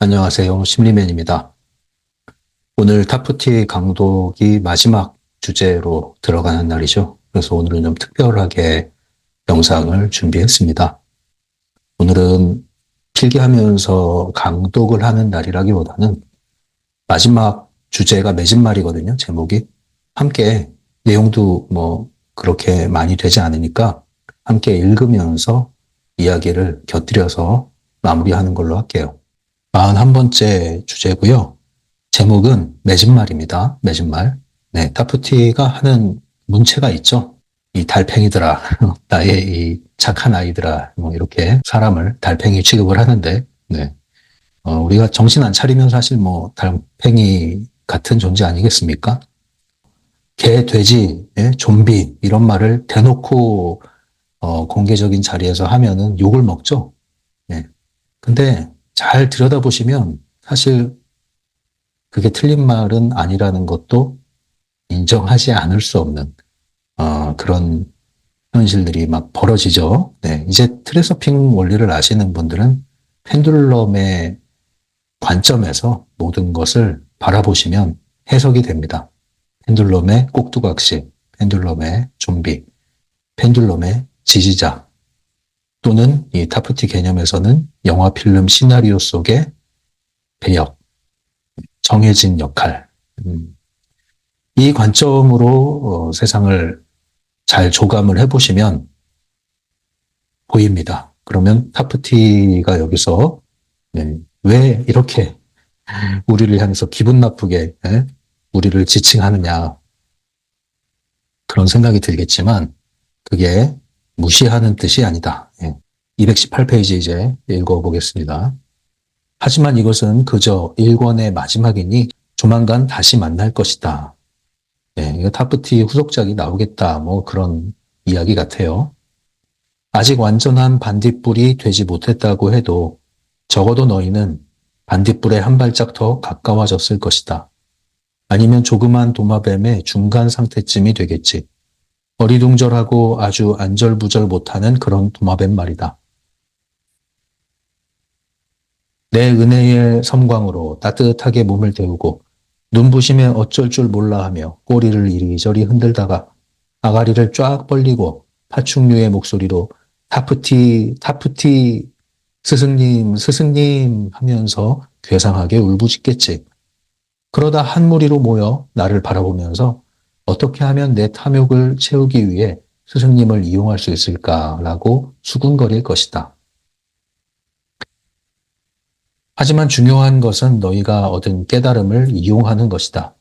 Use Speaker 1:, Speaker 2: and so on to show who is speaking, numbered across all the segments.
Speaker 1: 안녕하세요. 심리맨입니다. 오늘 타프티 강독이 마지막 주제로 들어가는 날이죠. 그래서 오늘은 좀 특별하게 영상을 준비했습니다. 오늘은 필기하면서 강독을 하는 날이라기보다는 마지막 주제가 맺은 말이거든요. 제목이. 함께 내용도 뭐 그렇게 많이 되지 않으니까 함께 읽으면서 이야기를 곁들여서 마무리하는 걸로 할게요. 41번째 주제고요. 제목은 맺은 말입니다. 맺은 말. 네, 타프티가 하는 문체가 있죠. 이 달팽이들아, 나의 이 착한 아이들아, 뭐 이렇게 사람을 달팽이 취급을 하는데, 네. 우리가 정신 안 차리면 사실 뭐 달팽이 같은 존재 아니겠습니까? 개, 돼지, 예? 좀비 이런 말을 대놓고 공개적인 자리에서 하면은 욕을 먹죠. 예. 근데 잘 들여다보시면 사실 그게 틀린 말은 아니라는 것도 인정하지 않을 수 없는 그런 현실들이 막 벌어지죠. 네, 이제 트랜서핑 원리를 아시는 분들은 펜듈럼의 관점에서 모든 것을 바라보시면 해석이 됩니다. 펜듈럼의 꼭두각시, 펜듈럼의 좀비, 펜듈럼의 지지자, 또는 이 타프티 개념에서는 영화 필름 시나리오 속의 배역, 정해진 역할. 이 관점으로 세상을 잘 조감을 해보시면 보입니다. 그러면 타프티가 여기서 왜 이렇게 우리를 향해서 기분 나쁘게 우리를 지칭하느냐 그런 생각이 들겠지만 그게 무시하는 뜻이 아니다. 218페이지 이제 읽어보겠습니다. 하지만 이것은 그저 1권의 마지막이니 조만간 다시 만날 것이다. 이거 타프티 후속작이 나오겠다. 뭐 그런 이야기 같아요. 아직 완전한 반딧불이 되지 못했다고 해도 적어도 너희는 반딧불에 한 발짝 더 가까워졌을 것이다. 아니면 조그만 도마뱀의 중간 상태쯤이 되겠지. 어리둥절하고 아주 안절부절 못하는 그런 도마뱀 말이다. 내 은혜의 섬광으로 따뜻하게 몸을 데우고 눈부심에 어쩔 줄 몰라 하며 꼬리를 이리저리 흔들다가 아가리를 쫙 벌리고 파충류의 목소리로 타프티, 타프티, 스승님, 스승님 하면서 괴상하게 울부짖겠지. 그러다 한 무리로 모여 나를 바라보면서 어떻게 하면 내 탐욕을 채우기 위해 스승님을 이용할 수 있을까라고 수군거릴 것이다. 하지만 중요한 것은 너희가 얻은 깨달음을 이용하는 것이다.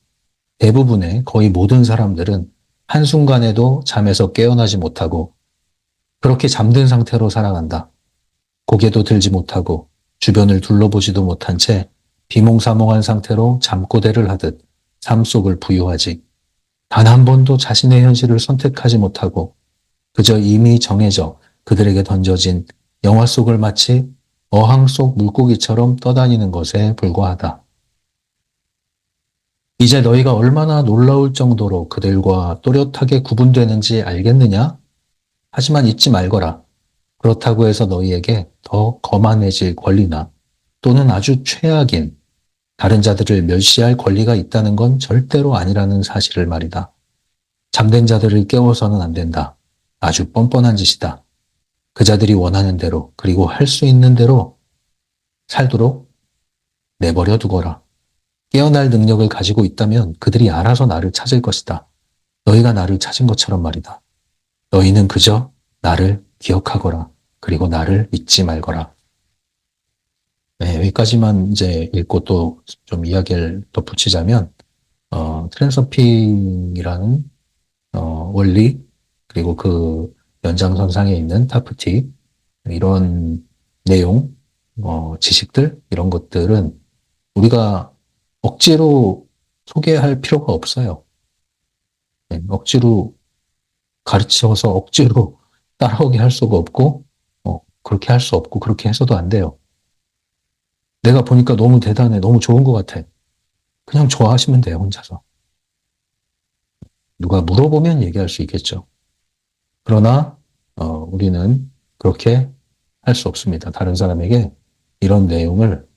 Speaker 1: 대부분의 거의 모든 사람들은 한순간에도 잠에서 깨어나지 못하고 그렇게 잠든 상태로 살아간다. 고개도 들지 못하고 주변을 둘러보지도 못한 채 비몽사몽한 상태로 잠꼬대를 하듯 삶 속을 부유하지. 단 한 번도 자신의 현실을 선택하지 못하고 그저 이미 정해져 그들에게 던져진 영화 속을 마치 어항 속 물고기처럼 떠다니는 것에 불과하다. 이제 너희가 얼마나 놀라울 정도로 그들과 또렷하게 구분되는지 알겠느냐? 하지만 잊지 말거라. 그렇다고 해서 너희에게 더 거만해질 권리나 또는 아주 최악인 다른 자들을 멸시할 권리가 있다는 건 절대로 아니라는 사실을 말이다. 잠든 자들을 깨워서는 안 된다. 아주 뻔뻔한 짓이다. 그 자들이 원하는 대로 그리고 할 수 있는 대로 살도록 내버려 두거라. 깨어날 능력을 가지고 있다면 그들이 알아서 나를 찾을 것이다. 너희가 나를 찾은 것처럼 말이다. 너희는 그저 나를 기억하거라. 그리고 나를 잊지 말거라. 네, 여기까지만 이제 읽고 또 좀 이야기를 덧붙이자면, 트랜서핑이라는, 원리, 그리고 그 연장선상에 있는 타프티, 이런 내용, 지식들, 이런 것들은 우리가 억지로 소개할 필요가 없어요. 네, 억지로 가르쳐서 억지로 따라오게 할 수가 없고, 그렇게 할 수 없고, 그렇게 해서도 안 돼요. 내가 보니까 너무 대단해, 너무 좋은 것 같아. 그냥 좋아하시면 돼요, 혼자서. 누가 물어보면 얘기할 수 있겠죠. 그러나, 우리는 그렇게 할 수 없습니다. 다른 사람에게 이런 내용을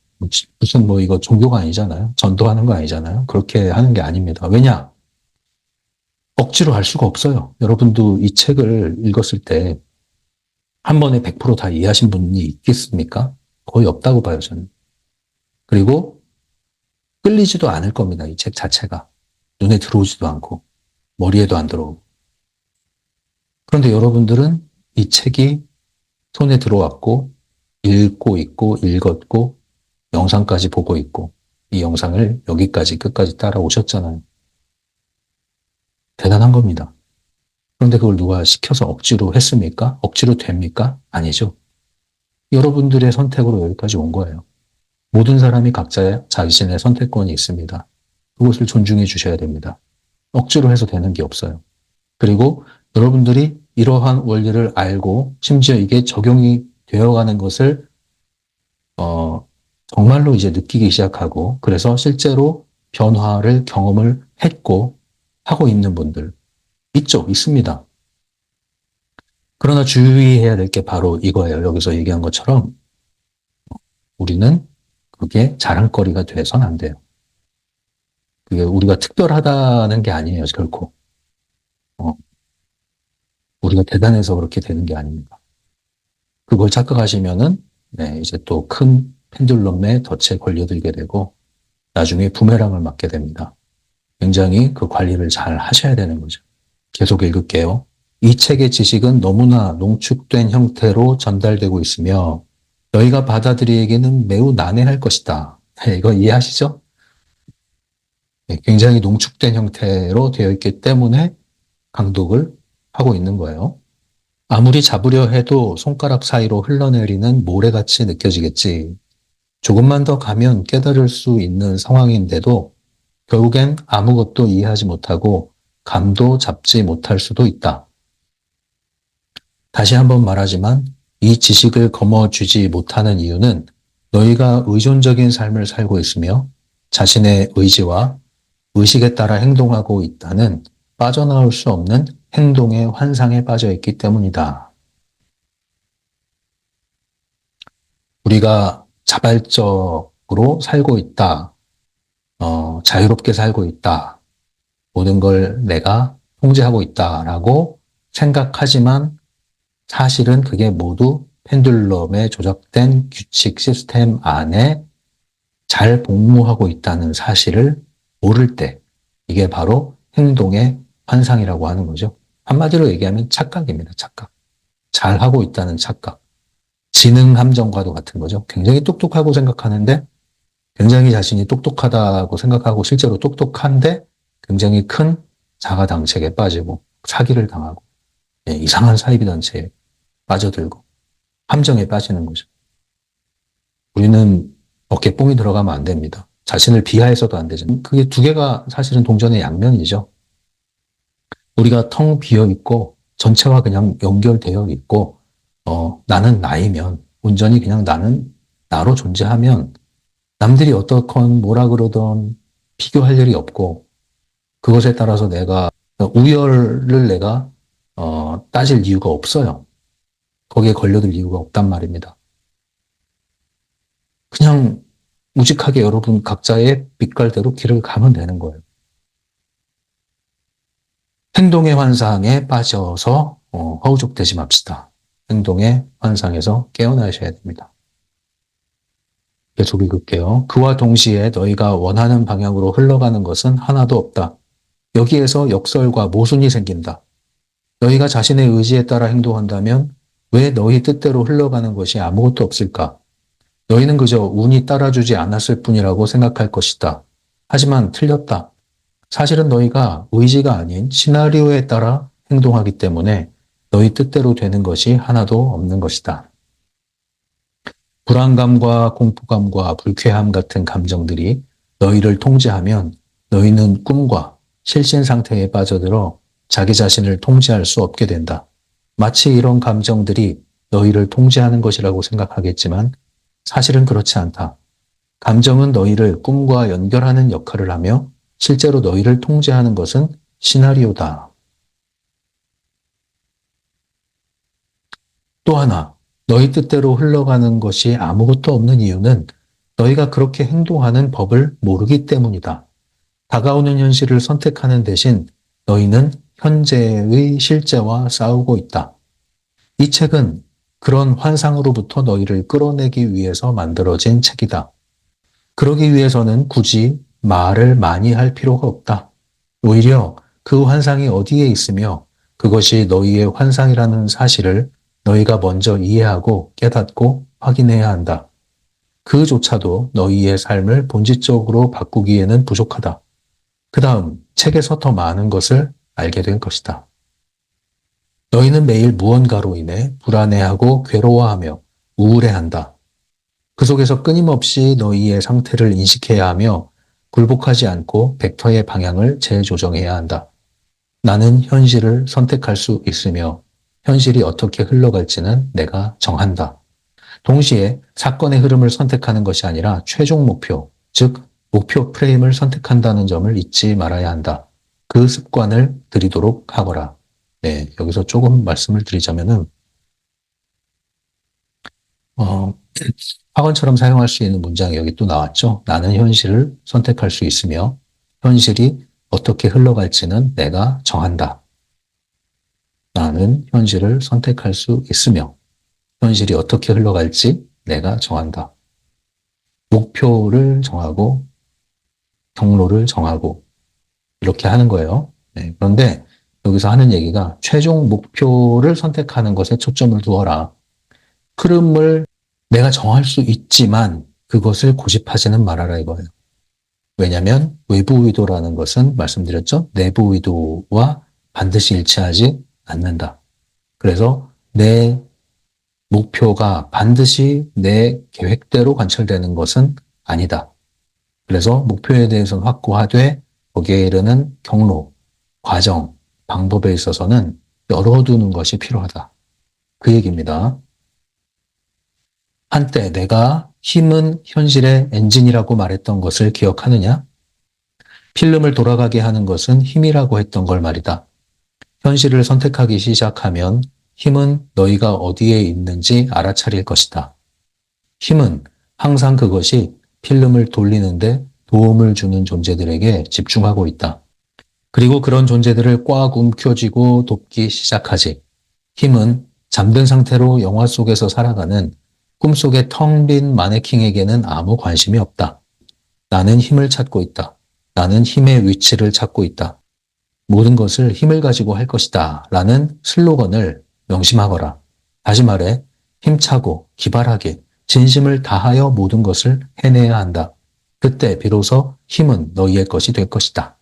Speaker 1: 무슨 뭐 이거 종교가 아니잖아요. 전도하는 거 아니잖아요. 그렇게 하는 게 아닙니다. 왜냐? 억지로 할 수가 없어요. 여러분도 이 책을 읽었을 때 한 번에 100%다 이해하신 분이 있겠습니까? 거의 없다고 봐요, 저는. 그리고 끌리지도 않을 겁니다. 이 책 자체가. 눈에 들어오지도 않고, 머리에도 안 들어오고. 그런데 여러분들은 이 책이 손에 들어왔고, 읽고 있고, 읽었고, 영상까지 보고 있고, 이 영상을 여기까지 끝까지 따라오셨잖아요. 대단한 겁니다. 그런데 그걸 누가 시켜서 억지로 했습니까? 억지로 됩니까? 아니죠. 여러분들의 선택으로 여기까지 온 거예요. 모든 사람이 각자의 자신의 선택권이 있습니다. 그것을 존중해 주셔야 됩니다. 억지로 해서 되는 게 없어요. 그리고 여러분들이 이러한 원리를 알고 심지어 이게 적용이 되어가는 것을 정말로 이제 느끼기 시작하고 그래서 실제로 변화를 경험을 했고 하고 있는 분들 있죠, 있습니다. 그러나 주의해야 될 게 바로 이거예요. 여기서 얘기한 것처럼 우리는 그게 자랑거리가 돼선 안 돼요. 그게 우리가 특별하다는 게 아니에요, 결코. 어, 우리가 대단해서 그렇게 되는 게 아닙니다. 그걸 착각하시면은, 네, 이제 또 큰 펜듈럼의 덫에 걸려들게 되고, 나중에 부메랑을 맞게 됩니다. 굉장히 그 관리를 잘 하셔야 되는 거죠. 계속 읽을게요. 이 책의 지식은 너무나 농축된 형태로 전달되고 있으며, 너희가 받아들이기에는 매우 난해할 것이다. 네, 이거 이해하시죠? 네, 굉장히 농축된 형태로 되어 있기 때문에 강독을 하고 있는 거예요. 아무리 잡으려 해도 손가락 사이로 흘러내리는 모래같이 느껴지겠지. 조금만 더 가면 깨달을 수 있는 상황인데도 결국엔 아무것도 이해하지 못하고 감도 잡지 못할 수도 있다. 다시 한번 말하지만 이 지식을 거머쥐지 못하는 이유는 너희가 의존적인 삶을 살고 있으며 자신의 의지와 의식에 따라 행동하고 있다는 빠져나올 수 없는 행동의 환상에 빠져 있기 때문이다. 우리가 자발적으로 살고 있다. 자유롭게 살고 있다. 모든 걸 내가 통제하고 있다라고 생각하지만 사실은 그게 모두 펜듈럼에 조작된 규칙 시스템 안에 잘 복무하고 있다는 사실을 모를 때 이게 바로 행동의 환상이라고 하는 거죠. 한마디로 얘기하면 착각입니다. 착각. 잘하고 있다는 착각. 지능 함정과도 같은 거죠. 굉장히 똑똑하고 생각하는데 굉장히 자신이 똑똑하다고 생각하고 실제로 똑똑한데 굉장히 큰 자가당착에 빠지고 사기를 당하고 이상한 사이비단체에 빠져들고 함정에 빠지는 거죠. 우리는 어깨 뽕이 들어가면 안 됩니다. 자신을 비하해서도 안 되죠. 그게 두 개가 사실은 동전의 양면이죠. 우리가 텅 비어 있고 전체와 그냥 연결되어 있고 나는 나이면 온전히 그냥 나는 나로 존재하면 남들이 어떻건 뭐라 그러던 비교할 일이 없고 그것에 따라서 내가 우열을 내가 따질 이유가 없어요. 거기에 걸려들 이유가 없단 말입니다. 그냥 우직하게 여러분 각자의 빛깔대로 길을 가면 되는 거예요. 행동의 환상에 빠져서 허우적대지 맙시다. 행동의 환상에서 깨어나셔야 됩니다. 계속 읽을게요. 그와 동시에 너희가 원하는 방향으로 흘러가는 것은 하나도 없다. 여기에서 역설과 모순이 생긴다. 너희가 자신의 의지에 따라 행동한다면 왜 너희 뜻대로 흘러가는 것이 아무것도 없을까? 너희는 그저 운이 따라주지 않았을 뿐이라고 생각할 것이다. 하지만 틀렸다. 사실은 너희가 의지가 아닌 시나리오에 따라 행동하기 때문에 너희 뜻대로 되는 것이 하나도 없는 것이다. 불안감과 공포감과 불쾌함 같은 감정들이 너희를 통제하면 너희는 꿈과 실신 상태에 빠져들어 자기 자신을 통제할 수 없게 된다. 마치 이런 감정들이 너희를 통제하는 것이라고 생각하겠지만 사실은 그렇지 않다. 감정은 너희를 꿈과 연결하는 역할을 하며 실제로 너희를 통제하는 것은 시나리오다. 또 하나, 너희 뜻대로 흘러가는 것이 아무것도 없는 이유는 너희가 그렇게 행동하는 법을 모르기 때문이다. 다가오는 현실을 선택하는 대신 너희는 현재의 실제와 싸우고 있다. 이 책은 그런 환상으로부터 너희를 끌어내기 위해서 만들어진 책이다. 그러기 위해서는 굳이 말을 많이 할 필요가 없다. 오히려 그 환상이 어디에 있으며 그것이 너희의 환상이라는 사실을 너희가 먼저 이해하고 깨닫고 확인해야 한다. 그조차도 너희의 삶을 본질적으로 바꾸기에는 부족하다. 그 다음 책에서 더 많은 것을 알게 된 것이다. 너희는 매일 무언가로 인해 불안해하고 괴로워하며 우울해한다. 그 속에서 끊임없이 너희의 상태를 인식해야 하며 굴복하지 않고 벡터의 방향을 재조정해야 한다. 나는 현실을 선택할 수 있으며 현실이 어떻게 흘러갈지는 내가 정한다. 동시에 사건의 흐름을 선택하는 것이 아니라 최종 목표, 즉 목표 프레임을 선택한다는 점을 잊지 말아야 한다. 그 습관을 들이도록 하거라. 네, 여기서 조금 말씀을 드리자면은 어, 학원처럼 사용할 수 있는 문장이 여기 또 나왔죠. 나는 현실을 선택할 수 있으며 현실이 어떻게 흘러갈지는 내가 정한다. 나는 현실을 선택할 수 있으며 현실이 어떻게 흘러갈지 내가 정한다. 목표를 정하고 경로를 정하고 이렇게 하는 거예요. 네, 그런데 여기서 하는 얘기가 최종 목표를 선택하는 것에 초점을 두어라. 흐름을 내가 정할 수 있지만 그것을 고집하지는 말아라 이거예요. 왜냐하면 외부 의도라는 것은 말씀드렸죠. 내부 의도와 반드시 일치하지 않는다. 그래서 내 목표가 반드시 내 계획대로 관철되는 것은 아니다. 그래서 목표에 대해서는 확고하되 거기에 이르는 경로, 과정, 방법에 있어서는 열어두는 것이 필요하다. 그 얘기입니다. 한때 내가 힘은 현실의 엔진이라고 말했던 것을 기억하느냐? 필름을 돌아가게 하는 것은 힘이라고 했던 걸 말이다. 현실을 선택하기 시작하면 힘은 너희가 어디에 있는지 알아차릴 것이다. 힘은 항상 그것이 필름을 돌리는데 도움을 주는 존재들에게 집중하고 있다. 그리고 그런 존재들을 꽉 움켜쥐고 돕기 시작하지. 힘은 잠든 상태로 영화 속에서 살아가는 꿈속의 텅 빈 마네킹에게는 아무 관심이 없다. 나는 힘을 찾고 있다. 나는 힘의 위치를 찾고 있다. 모든 것을 힘을 가지고 할 것이다. 라는 슬로건을 명심하거라. 다시 말해 힘차고 기발하게 진심을 다하여 모든 것을 해내야 한다. 그때 비로소 힘은 너희의 것이 될 것이다.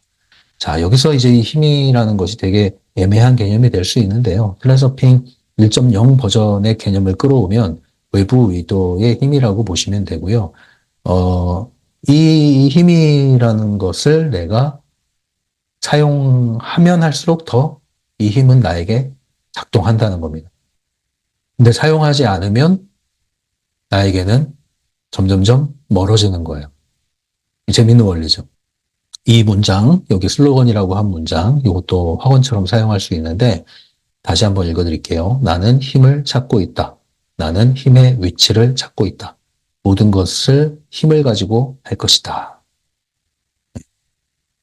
Speaker 1: 자, 여기서 이제 이 힘이라는 것이 되게 애매한 개념이 될 수 있는데요. 필라소핑 1.0 버전의 개념을 끌어오면 외부 의도의 힘이라고 보시면 되고요. 이 힘이라는 것을 내가 사용하면 할수록 더 이 힘은 나에게 작동한다는 겁니다. 근데 사용하지 않으면 나에게는 점점점 멀어지는 거예요. 재밌는 원리죠. 이 문장, 여기 슬로건이라고 한 문장, 이것도 학원처럼 사용할 수 있는데 다시 한번 읽어드릴게요. 나는 힘을 찾고 있다. 나는 힘의 위치를 찾고 있다. 모든 것을 힘을 가지고 할 것이다.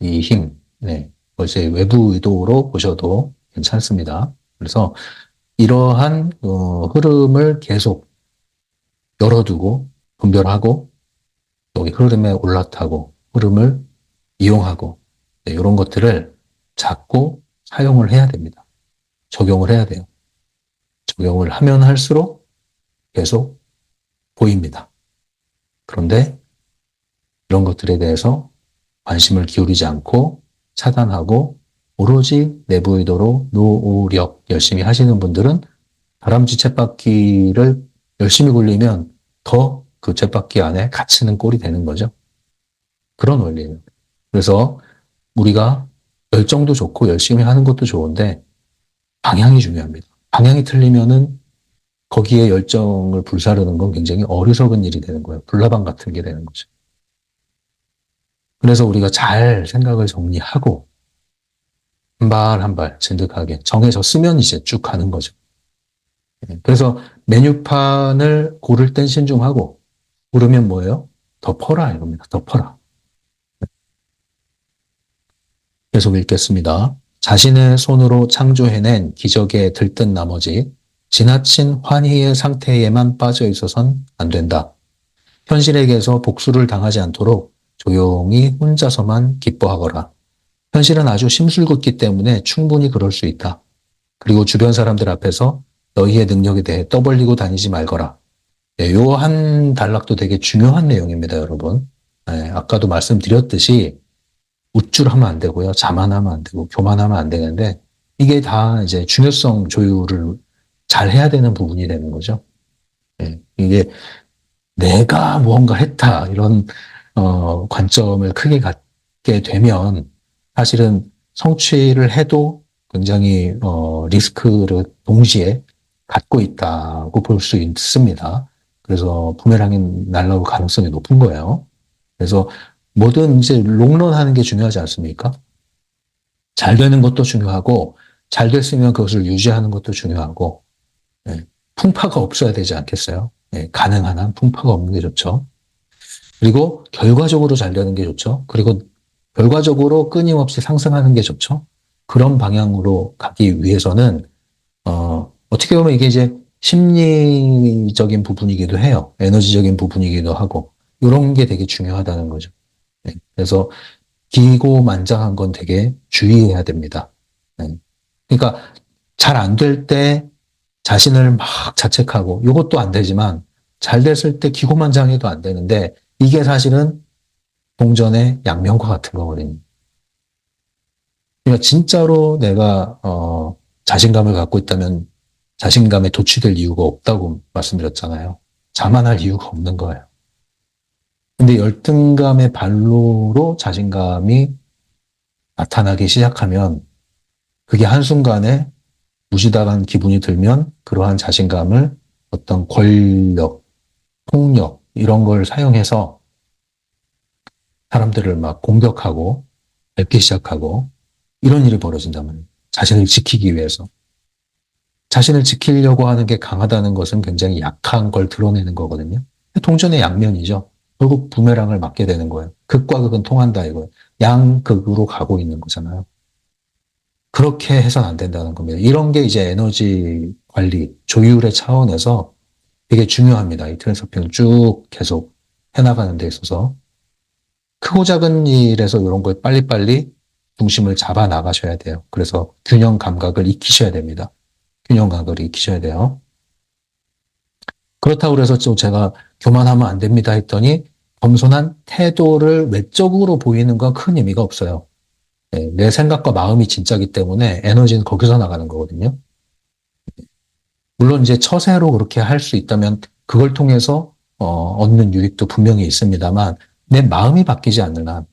Speaker 1: 이 힘, 네, 이제 외부 의도로 보셔도 괜찮습니다. 그래서 이러한 흐름을 계속 열어두고 분별하고 여기 흐름에 올라타고 흐름을 이용하고 네, 이런 것들을 자꾸 사용을 해야 됩니다. 적용을 해야 돼요. 적용을 하면 할수록 계속 보입니다. 그런데 이런 것들에 대해서 관심을 기울이지 않고 차단하고 오로지 내부 의도로 노력 열심히 하시는 분들은 다람쥐 쳇바퀴를 열심히 굴리면 더 그 쳇바퀴 안에 갇히는 꼴이 되는 거죠. 그런 원리예요. 그래서 우리가 열정도 좋고 열심히 하는 것도 좋은데 방향이 중요합니다. 방향이 틀리면은 거기에 열정을 불사르는 건 굉장히 어리석은 일이 되는 거예요. 불나방 같은 게 되는 거죠. 그래서 우리가 잘 생각을 정리하고 한 발 한 발 진득하게 정해졌으면 이제 쭉 가는 거죠. 그래서 메뉴판을 고를 땐 신중하고 고르면 뭐예요? 덮어라 이겁니다. 덮어라. 계속 읽겠습니다. 자신의 손으로 창조해낸 기적에 들뜬 나머지 지나친 환희의 상태에만 빠져 있어선 안 된다. 현실에게서 복수를 당하지 않도록 조용히 혼자서만 기뻐하거라. 현실은 아주 심술궂기 때문에 충분히 그럴 수 있다. 그리고 주변 사람들 앞에서 너희의 능력에 대해 떠벌리고 다니지 말거라. 네, 요 한 단락도 되게 중요한 내용입니다, 여러분. 네, 아까도 말씀드렸듯이 우쭐하면 안 되고요. 자만하면 안 되고 교만하면 안 되는데 이게 다 이제 중요성 조율을 잘 해야 되는 부분이 되는 거죠. 네, 이게 내가 무언가 했다 이런 관점을 크게 갖게 되면 사실은 성취를 해도 굉장히 리스크를 동시에 갖고 있다고 볼 수 있습니다. 그래서 부메랑이 날아올 가능성이 높은 거예요. 그래서 뭐든 이제 롱런 하는 게 중요하지 않습니까? 잘 되는 것도 중요하고 잘 됐으면 그것을 유지하는 것도 중요하고 예, 풍파가 없어야 되지 않겠어요? 예, 가능한 한 풍파가 없는 게 좋죠. 그리고 결과적으로 잘 되는 게 좋죠. 그리고 결과적으로 끊임없이 상승하는 게 좋죠. 그런 방향으로 가기 위해서는 어떻게 보면 이게 이제 심리적인 부분이기도 해요. 에너지적인 부분이기도 하고 이런 게 되게 중요하다는 거죠. 네, 그래서 기고만장한 건 되게 주의해야 됩니다. 네. 그러니까 잘 안 될 때 자신을 막 자책하고 이것도 안 되지만 잘 됐을 때 기고만장해도 안 되는데 이게 사실은 동전의 양면과 같은 거거든요. 그러니까 진짜로 내가 자신감을 갖고 있다면 자신감에 도취될 이유가 없다고 말씀드렸잖아요. 자만할 이유가 없는 거예요. 근데 열등감의 발로로 자신감이 나타나기 시작하면 그게 한순간에 무시당한 기분이 들면 그러한 자신감을 어떤 권력, 폭력 이런 걸 사용해서 사람들을 막 공격하고 뵙기 시작하고 이런 일이 벌어진다면 자신을 지키기 위해서 자신을 지키려고 하는 게 강하다는 것은 굉장히 약한 걸 드러내는 거거든요. 동전의 양면이죠. 결국 부메랑을 맞게 되는 거예요. 극과 극은 통한다 이거예요. 양극으로 가고 있는 거잖아요. 그렇게 해서는 안 된다는 겁니다. 이런 게 이제 에너지 관리, 조율의 차원에서 되게 중요합니다. 이 트랜스서핑을 쭉 계속 해나가는 데 있어서. 크고 작은 일에서 이런 걸 빨리빨리 중심을 잡아 나가셔야 돼요. 그래서 균형 감각을 익히셔야 됩니다. 균형 감각을 익히셔야 돼요. 그렇다고 그래서 좀 제가 교만하면 안 됩니다 했더니 겸손한 태도를 외적으로 보이는 건 큰 의미가 없어요. 네, 내 생각과 마음이 진짜기 때문에 에너지는 거기서 나가는 거거든요. 물론 이제 처세로 그렇게 할 수 있다면 그걸 통해서 얻는 유익도 분명히 있습니다만 내 마음이 바뀌지 않는 한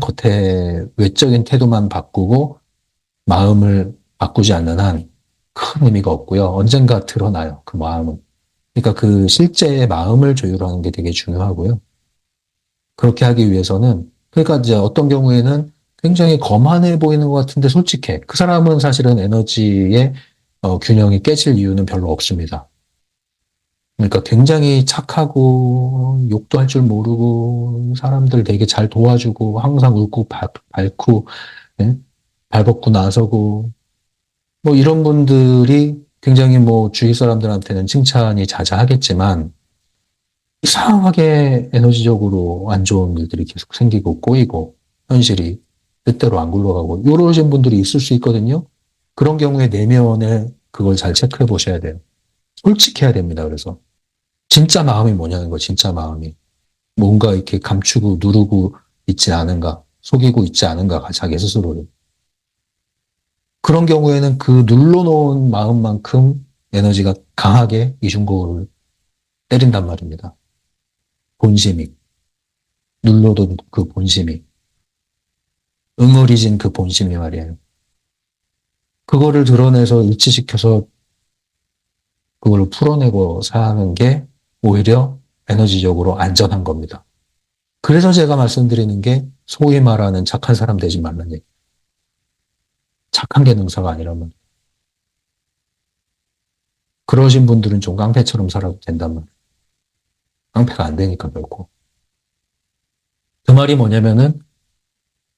Speaker 1: 겉에 외적인 태도만 바꾸고 마음을 바꾸지 않는 한 큰 의미가 없고요. 언젠가 드러나요. 그 마음은. 그러니까 그 실제의 마음을 조율하는 게 되게 중요하고요. 그렇게 하기 위해서는 그러니까 이제 어떤 경우에는 굉장히 거만해 보이는 것 같은데 솔직해. 그 사람은 사실은 에너지의 균형이 깨질 이유는 별로 없습니다. 그러니까 굉장히 착하고 욕도 할 줄 모르고 사람들 되게 잘 도와주고 항상 웃고 밝고 예? 발벗고 나서고 뭐 이런 분들이 굉장히 뭐 주위 사람들한테는 칭찬이 자자하겠지만 이상하게 에너지적으로 안 좋은 일들이 계속 생기고 꼬이고 현실이 뜻대로 안 굴러가고 이러신 분들이 있을 수 있거든요. 그런 경우에 내면에 그걸 잘 체크해 보셔야 돼요. 솔직해야 됩니다. 그래서 진짜 마음이 뭐냐는 거, 진짜 마음이. 뭔가 이렇게 감추고 누르고 있지 않은가, 속이고 있지 않은가, 자기 스스로를. 그런 경우에는 그 눌러놓은 마음만큼 에너지가 강하게 이중고를 때린단 말입니다. 본심이. 눌러둔 그 본심이. 응어리진 그 본심이 말이에요. 그거를 드러내서 일치시켜서 그걸 풀어내고 사는 게 오히려 에너지적으로 안전한 겁니다. 그래서 제가 말씀드리는 게 소위 말하는 착한 사람 되지 말라는 얘기. 착한 게 능사가 아니라면. 그러신 분들은 좀 깡패처럼 살아도 된단 말이에요. 깡패가 안 되니까 결코. 그 말이 뭐냐면은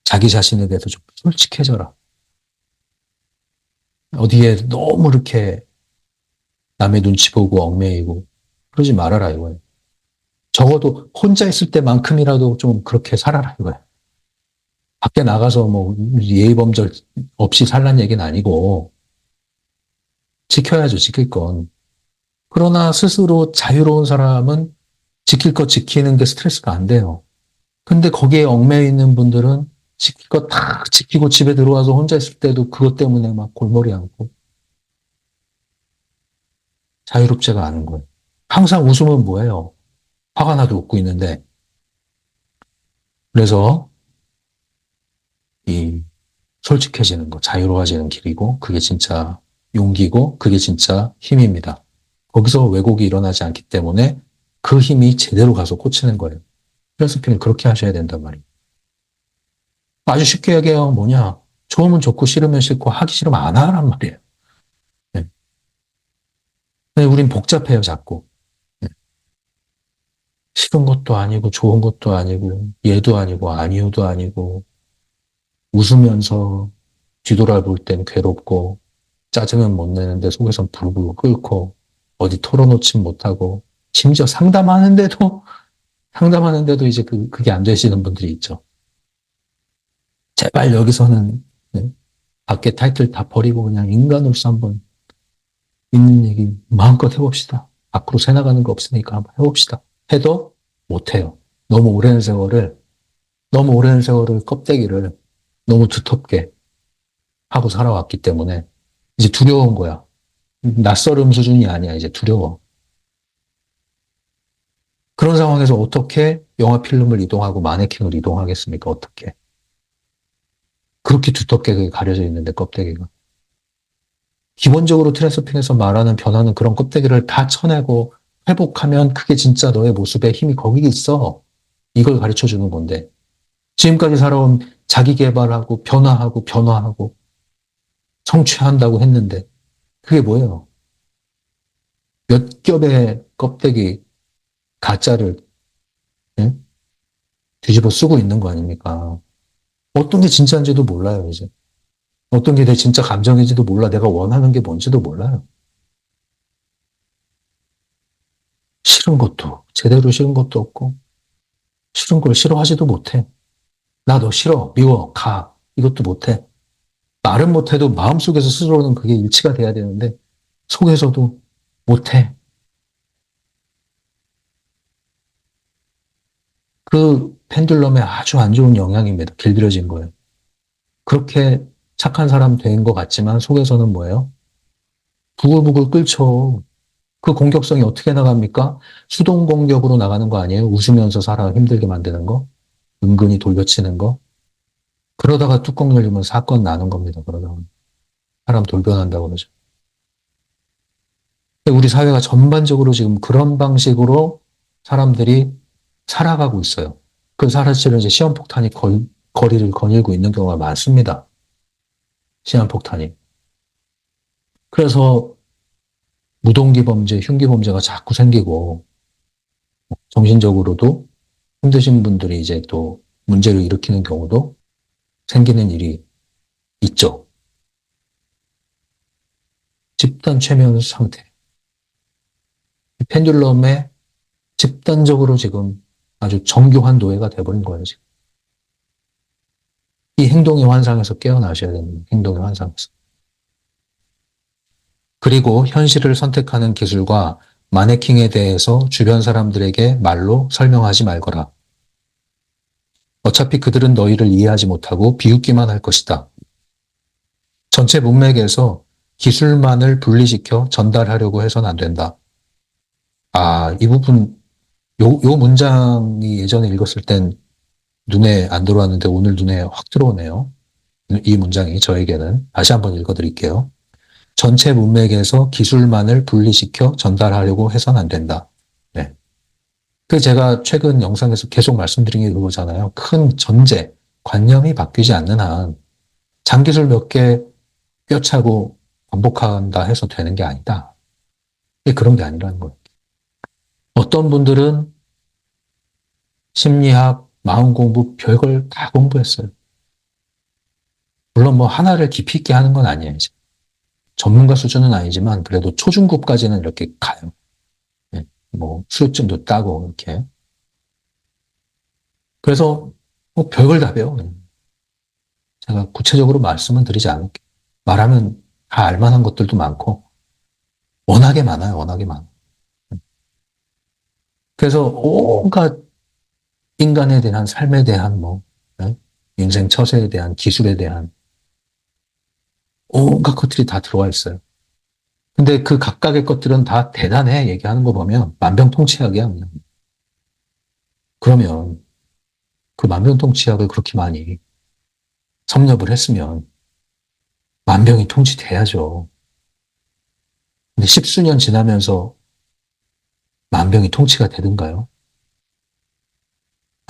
Speaker 1: 자기 자신에 대해서 좀 솔직해져라. 어디에 너무 이렇게 남의 눈치 보고 얽매이고 그러지 말아라 이거예요. 적어도 혼자 있을 때만큼이라도 좀 그렇게 살아라 이거예요. 밖에 나가서 뭐 예의 범절 없이 살란 얘기는 아니고 지켜야죠, 지킬 건. 그러나 스스로 자유로운 사람은 지킬 것 지키는 게 스트레스가 안 돼요. 근데 거기에 얽매여 있는 분들은 지킬 거 다 지키고 집에 들어와서 혼자 있을 때도 그것 때문에 막 골머리 앓고 자유롭지가 않은 거예요. 항상 웃으면 뭐예요? 화가 나도 웃고 있는데. 그래서 이 솔직해지는 거, 자유로워지는 길이고 그게 진짜 용기고 그게 진짜 힘입니다. 거기서 왜곡이 일어나지 않기 때문에 그 힘이 제대로 가서 꽂히는 거예요. 필로소피는 그렇게 하셔야 된단 말이에요. 아주 쉽게 얘기해요. 뭐냐? 좋으면 좋고 싫으면 싫고 하기 싫으면 안 하란 말이에요. 네. 근데 우린 복잡해요, 자꾸. 네. 싫은 것도 아니고 좋은 것도 아니고 얘도 아니고 아니요도 아니고 웃으면서 뒤돌아볼 땐 괴롭고 짜증은 못 내는데 속에선 불불 끓고 어디 털어놓지 못하고 심지어 상담하는데도 이제 그게 안 되시는 분들이 있죠. 제발 여기서는 네, 밖에 타이틀 다 버리고 그냥 인간으로서 한번 있는 얘기 마음껏 해봅시다. 앞으로 새 나가는 거 없으니까 한번 해봅시다. 해도 못해요. 너무 오랜 세월을 껍데기를 너무 두텁게 하고 살아왔기 때문에 이제 두려운 거야. 낯설음 수준이 아니야. 이제 두려워. 그런 상황에서 어떻게 영화 필름을 이동하고 마네킹을 이동하겠습니까? 어떻게? 그렇게 두텁게 그게 가려져 있는데 껍데기가. 기본적으로 트랜스핑에서 말하는 변화는 그런 껍데기를 다 쳐내고 회복하면 그게 진짜 너의 모습에 힘이 거기 있어. 이걸 가르쳐 주는 건데. 지금까지 살아온 자기 개발하고 변화하고 성취한다고 했는데 그게 뭐예요? 몇 겹의 껍데기 가짜를 예? 뒤집어 쓰고 있는 거 아닙니까? 어떤 게 진짜인지도 몰라요, 이제. 어떤 게 내 진짜 감정인지도 몰라. 내가 원하는 게 뭔지도 몰라요. 싫은 것도, 제대로 싫은 것도 없고, 싫은 걸 싫어하지도 못해. 나 너 싫어, 미워, 가. 이것도 못해. 말은 못해도 마음속에서 스스로는 그게 일치가 돼야 되는데, 속에서도 못해. 그 펜듈럼에 아주 안 좋은 영향입니다. 길들여진 거예요. 그렇게 착한 사람 된 것 같지만 속에서는 뭐예요? 부글부글 끓죠. 그 공격성이 어떻게 나갑니까? 수동 공격으로 나가는 거 아니에요? 웃으면서 사람 힘들게 만드는 거? 은근히 돌려치는 거? 그러다가 뚜껑 열리면 사건 나는 겁니다. 그러다가. 사람 돌변한다고 그러죠. 우리 사회가 전반적으로 지금 그런 방식으로 사람들이 살아가고 있어요. 그 사실은 이제 시한폭탄이 거리를 거닐고 있는 경우가 많습니다. 시한폭탄이. 그래서 무동기 범죄, 흉기 범죄가 자꾸 생기고 정신적으로도 힘드신 분들이 이제 또 문제를 일으키는 경우도 생기는 일이 있죠. 집단 최면 상태. 펜듈럼에 집단적으로 지금 아주 정교한 노예가 돼버린 거예요, 지금. 이 행동의 환상에서 깨어나셔야 됩니다. 행동의 환상에서. 그리고 현실을 선택하는 기술과 마네킹에 대해서 주변 사람들에게 말로 설명하지 말거라. 어차피 그들은 너희를 이해하지 못하고 비웃기만 할 것이다. 전체 문맥에서 기술만을 분리시켜 전달하려고 해서는 안 된다. 아, 이 부분, 요 문장이 예전에 읽었을 땐 눈에 안 들어왔는데 오늘 눈에 확 들어오네요. 이 문장이 저에게는. 다시 한번 읽어드릴게요. 전체 문맥에서 기술만을 분리시켜 전달하려고 해서는 안 된다. 네. 그 제가 최근 영상에서 계속 말씀드린 게 그거잖아요. 큰 전제, 관념이 바뀌지 않는 한 장기술 몇 개 뼈차고 반복한다 해서 되는 게 아니다. 그런 게 아니라는 거예요. 어떤 분들은 심리학, 마음 공부, 별걸 다 공부했어요. 물론 뭐 하나를 깊이 있게 하는 건 아니에요. 이제. 전문가 수준은 아니지만 그래도 초중급까지는 이렇게 가요. 예. 뭐 수료증도 따고 이렇게. 그래서 뭐 별걸 다 배워요. 제가 구체적으로 말씀은 드리지 않을게요. 말하면 다 알만한 것들도 많고 워낙에 많아요. 워낙에 많아. 그래서 온갖 인간에 대한 삶에 대한 뭐 예? 인생 처세에 대한 기술에 대한 온갖 것들이 다 들어와 있어요. 근데 그 각각의 것들은 다 대단해 얘기하는 거 보면 만병통치약이야. 그냥. 그러면 그 만병통치약을 그렇게 많이 섭렵을 했으면 만병이 통치돼야죠. 근데 십수년 지나면서 만병이 통치가 되든가요?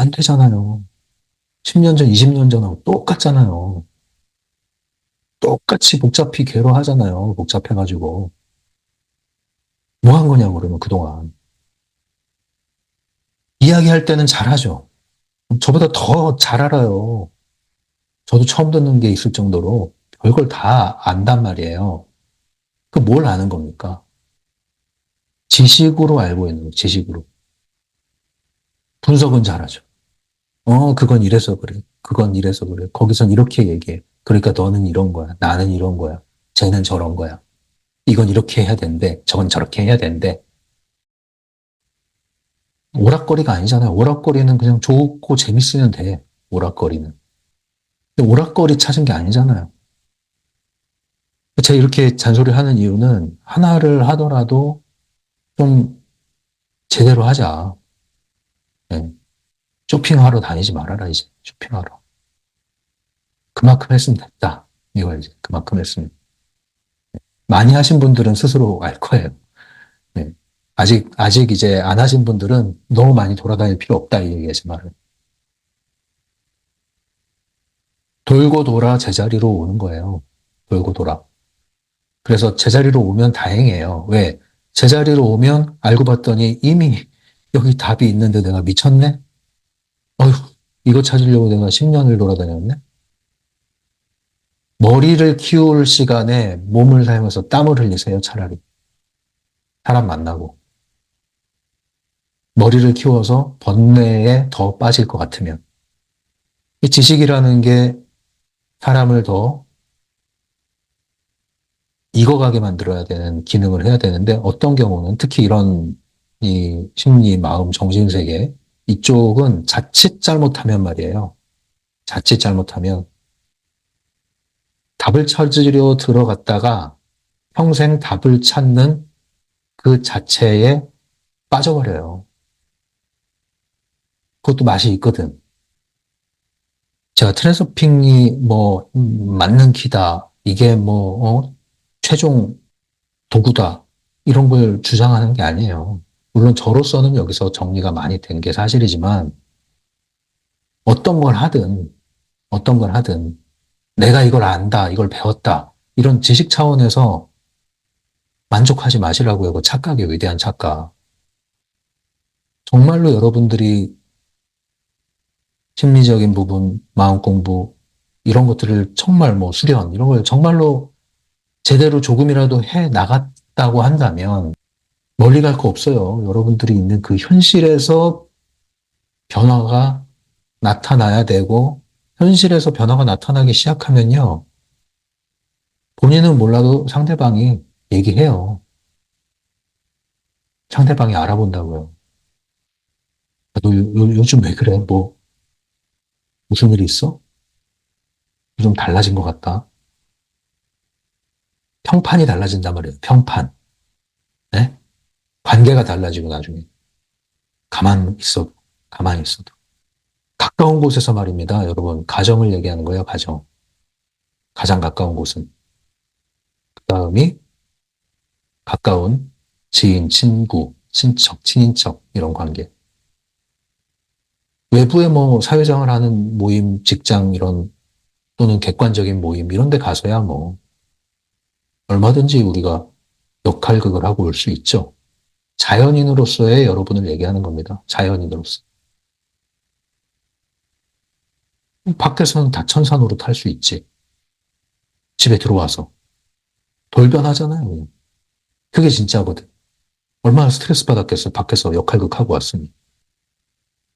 Speaker 1: 안 되잖아요. 10년 전, 20년 전하고 똑같잖아요. 똑같이 복잡히 괴로워하잖아요. 복잡해가지고. 뭐 한 거냐고 그러면 그동안. 이야기할 때는 잘하죠. 저보다 더 잘 알아요. 저도 처음 듣는 게 있을 정도로 별걸 다 안단 말이에요. 그 뭘 아는 겁니까? 지식으로 알고 있는 거, 지식으로. 분석은 잘하죠. 그건 이래서 그래. 그건 이래서 그래. 거기선 이렇게 얘기해. 그러니까 너는 이런 거야. 나는 이런 거야. 쟤는 저런 거야. 이건 이렇게 해야 된대. 저건 저렇게 해야 된대. 오락거리가 아니잖아요. 오락거리는 그냥 좋고 재밌으면 돼. 오락거리는. 근데 오락거리 찾은 게 아니잖아요. 제가 이렇게 잔소리 하는 이유는 하나를 하더라도 좀 제대로 하자. 네. 쇼핑하러 다니지 말아라, 이제. 쇼핑하러. 그만큼 했으면 됐다. 이거 이제 그만큼 했으면. 많이 하신 분들은 스스로 알 거예요. 네. 아직 이제 안 하신 분들은 너무 많이 돌아다닐 필요 없다, 이 얘기지만. 돌고 돌아 제자리로 오는 거예요. 돌고 돌아. 그래서 제자리로 오면 다행이에요. 왜? 제자리로 오면 알고 봤더니 이미 여기 답이 있는데 내가 미쳤네? 어휴, 이거 찾으려고 내가 10년을 돌아다녔네? 머리를 키울 시간에 몸을 사용해서 땀을 흘리세요, 차라리. 사람 만나고. 머리를 키워서 번뇌에 더 빠질 것 같으면. 이 지식이라는 게 사람을 더 익어가게 만들어야 되는 기능을 해야 되는데 어떤 경우는 특히 이런 이 심리, 마음, 정신세계 이쪽은 자칫 잘못하면 말이에요. 자칫 잘못하면 답을 찾으려 들어갔다가 평생 답을 찾는 그 자체에 빠져버려요. 그것도 맛이 있거든. 제가 트랜서핑이 뭐 맞는 키다. 이게 뭐 최종 도구다. 이런 걸 주장하는 게 아니에요. 물론 저로서는 여기서 정리가 많이 된 게 사실이지만 어떤 걸 하든 어떤 걸 하든 내가 이걸 안다, 이걸 배웠다. 이런 지식 차원에서 만족하지 마시라고요. 그 착각의 위대한 착각. 정말로 여러분들이 심리적인 부분, 마음 공부, 이런 것들을 정말 뭐 수련, 이런 걸 정말로 제대로 조금이라도 해 나갔다고 한다면 멀리 갈 거 없어요. 여러분들이 있는 그 현실에서 변화가 나타나야 되고, 현실에서 변화가 나타나기 시작하면요. 본인은 몰라도 상대방이 얘기해요. 상대방이 알아본다고요. 너 요즘 왜 그래? 뭐, 무슨 일이 있어? 좀 달라진 것 같다. 평판이 달라진단 말이에요. 평판. 네? 관계가 달라지고 나중에. 가만 있어도, 가만히 있어도. 가까운 곳에서 말입니다. 여러분, 가정을 얘기하는 거예요, 가정. 가장 가까운 곳은. 그 다음이 가까운 지인, 친구, 친척, 친인척, 이런 관계. 외부에 뭐 사회생활 하는 모임, 직장, 이런, 또는 객관적인 모임, 이런 데 가서야 뭐, 얼마든지 우리가 역할극을 하고 올 수 있죠. 자연인으로서의 여러분을 얘기하는 겁니다. 자연인으로서. 밖에서는 다 천사노릇 할 수 있지. 집에 들어와서. 돌변하잖아요. 그게 진짜거든. 얼마나 스트레스 받았겠어. 밖에서 역할극하고 왔으니.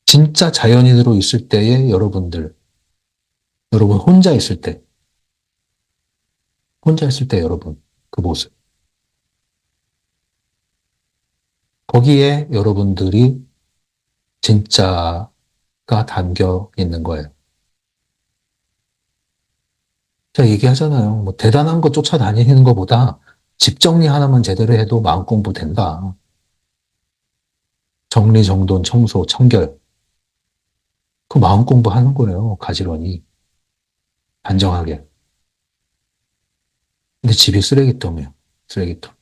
Speaker 1: 진짜 자연인으로 있을 때에 여러분 혼자 있을 때 여러분, 그 모습. 거기에 여러분들이 진짜가 담겨 있는 거예요. 제가 얘기하잖아요. 뭐 대단한 거 쫓아다니는 것보다 집 정리 하나만 제대로 해도 마음 공부 된다. 정리정돈, 청소, 청결. 그 마음 공부하는 거예요. 가지런히. 단정하게. 근데 집이 쓰레기통이에요. 쓰레기통.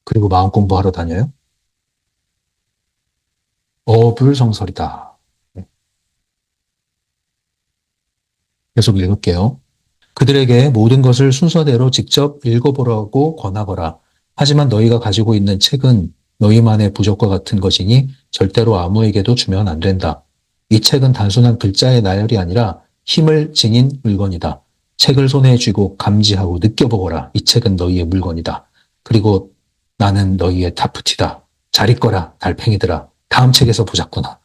Speaker 1: 그리고 마음 공부하러 다녀요? 어불성설이다. 네, 계속 읽을게요. 그들에게 모든 것을 순서대로 직접 읽어보라고 권하거라. 하지만 너희가 가지고 있는 책은 너희만의 부적과 같은 것이니 절대로 아무에게도 주면 안 된다. 이 책은 단순한 글자의 나열이 아니라 힘을 지닌 물건이다. 책을 손에 쥐고 감지하고 느껴보거라. 이 책은 너희의 물건이다. 그리고 나는 너희의 타프티다. 잘 읽거라, 달팽이들아. 다음 책에서 보자꾸나.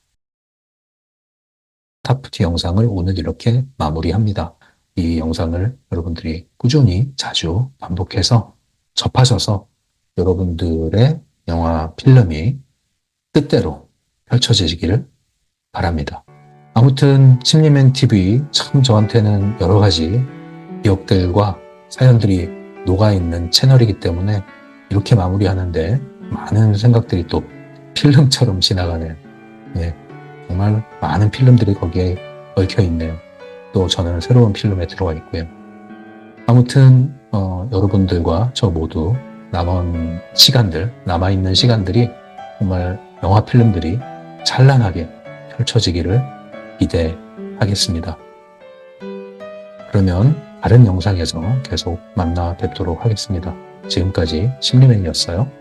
Speaker 1: 타프티 영상을 오늘 이렇게 마무리합니다. 이 영상을 여러분들이 꾸준히 자주 반복해서 접하셔서 여러분들의 영화 필름이 뜻대로 펼쳐지기를 바랍니다. 아무튼 심리맨 TV 참 저한테는 여러 가지 기억들과 사연들이 녹아있는 채널이기 때문에 이렇게 마무리하는데 많은 생각들이 또 필름처럼 지나가네요. 예, 정말 많은 필름들이 거기에 얽혀 있네요. 또 저는 새로운 필름에 들어와 있고요. 아무튼 여러분들과 저 모두 남아있는 시간들이 정말 영화 필름들이 찬란하게 펼쳐지기를 기대하겠습니다. 그러면 다른 영상에서 계속 만나 뵙도록 하겠습니다. 지금까지 심리맨이었어요.